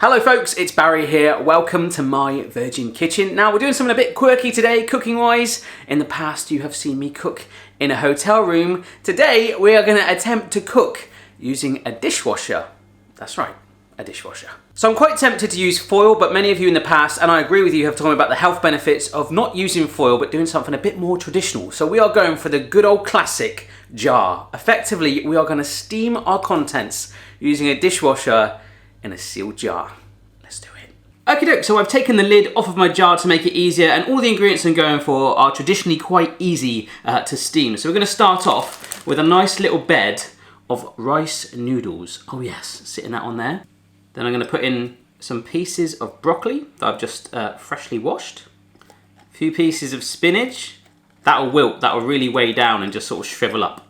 Hello folks, it's Barry here. Welcome to my Virgin Kitchen. Now we're doing something a bit quirky today, cooking wise. In the past you have seen me cook in a hotel room. Today we are going to attempt to cook using a dishwasher. That's right, a dishwasher. So I'm quite tempted to use foil, but many of you in the past, and I agree with you, have told me about the health benefits of not using foil but doing something a bit more traditional. So we are going for the good old classic jar. Effectively, we are going to steam our contents using a dishwasher in a sealed jar. Let's do it. Okie doke, so I've taken the lid off of my jar to make it easier, and all the ingredients I'm going for are traditionally quite easy to steam. So we're going to start off with a nice little bed of rice noodles. Oh yes, sitting that on there. Then I'm going to put in some pieces of broccoli that I've just freshly washed. A few pieces of spinach. That'll wilt, that'll really weigh down and just sort of shrivel up.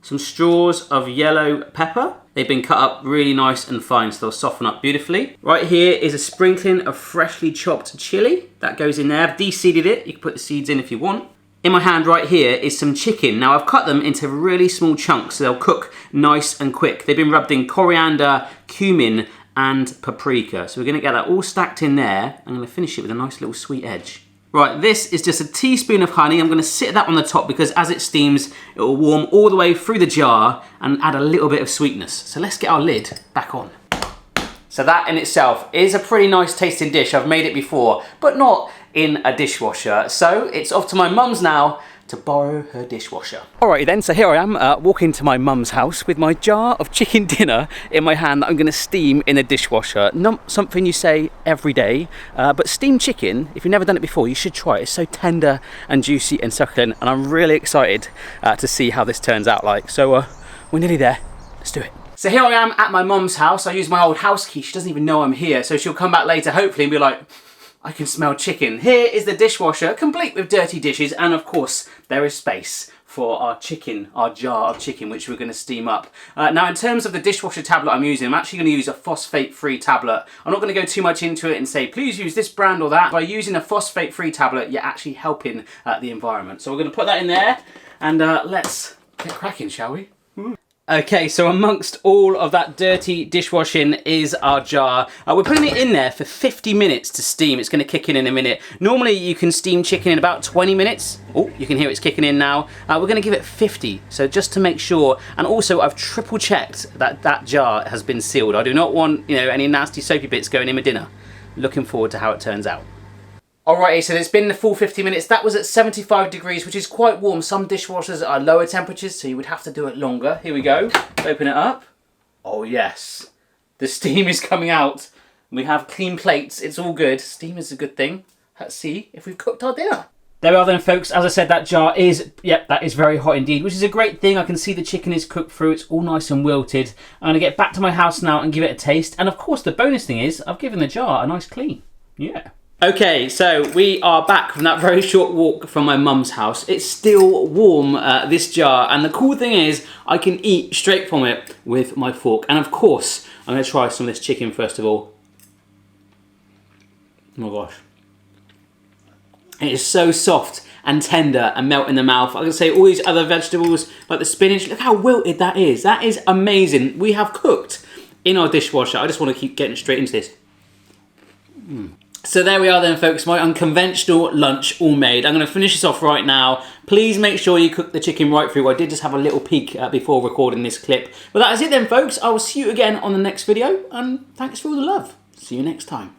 Some straws of yellow pepper. They've been cut up really nice and fine, so they'll soften up beautifully. Right here is a sprinkling of freshly chopped chili. That goes in there. I've de-seeded it. You can put the seeds in if you want. In my hand right here is some chicken. Now I've cut them into really small chunks so they'll cook nice and quick. They've been rubbed in coriander, cumin, and paprika. So we're gonna get that all stacked in there. I'm gonna finish it with a nice little sweet edge. Right, this is just a teaspoon of honey. I'm gonna sit that on the top because as it steams, it will warm all the way through the jar and add a little bit of sweetness. So let's get our lid back on. So that in itself is a pretty nice tasting dish. I've made it before, but not in a dishwasher. So it's off to my mum's now to borrow her dishwasher. Alrighty then, so here I am walking to my mum's house with my jar of chicken dinner in my hand that I'm gonna steam in a dishwasher. Not something you say every day, but steamed chicken, if you've never done it before, you should try it. It's so tender and juicy and succulent, and I'm really excited to see how this turns out like. So we're nearly there, let's do it. So here I am at my mum's house. I use my old house key. She doesn't even know I'm here, so she'll come back later hopefully and be like, I can smell chicken. Here is the dishwasher, complete with dirty dishes, and of course, there is space for our chicken, our jar of chicken, which we're gonna steam up. Now, in terms of the dishwasher tablet I'm using, I'm actually gonna use a phosphate-free tablet. I'm not gonna go too much into it and say, please use this brand or that. By using a phosphate-free tablet, you're actually helping the environment. So we're gonna put that in there, and let's get cracking, shall we? Okay, so amongst all of that dirty dishwashing is our jar. We're putting it in there for 50 minutes to steam. It's gonna kick in a minute. Normally you can steam chicken in about 20 minutes. Oh, you can hear it's kicking in now. We're gonna give it 50, so just to make sure. And also I've triple checked that that jar has been sealed. I do not want, any nasty soapy bits going in my dinner. Looking forward to how it turns out. Alrighty, so it's been the full 50 minutes. That was at 75 degrees, which is quite warm. Some dishwashers are lower temperatures, so you would have to do it longer. Here we go. Open it up. Oh yes. The steam is coming out. We have clean plates. It's all good. Steam is a good thing. Let's see if we've cooked our dinner. There we are then, folks. As I said, that jar is, that is very hot indeed, which is a great thing. I can see the chicken is cooked through. It's all nice and wilted. I'm gonna get back to my house now and give it a taste. And of course, the bonus thing is I've given the jar a nice clean. Yeah. Okay, so we are back from that very short walk from my mum's house. It's still warm, this jar, and the cool thing is I can eat straight from it with my fork. And of course, I'm gonna try some of this chicken first of all. Oh my gosh. It is so soft and tender and melt in the mouth. I can say all these other vegetables, like the spinach, look how wilted that is. That is amazing. We have cooked in our dishwasher. I just wanna keep getting straight into this. So there we are then, folks, my unconventional lunch all made. I'm gonna finish this off right now. Please make sure you cook the chicken right through. I did just have a little peek before recording this clip. But that is it then, folks. I will see you again on the next video, and thanks for all the love. See you next time.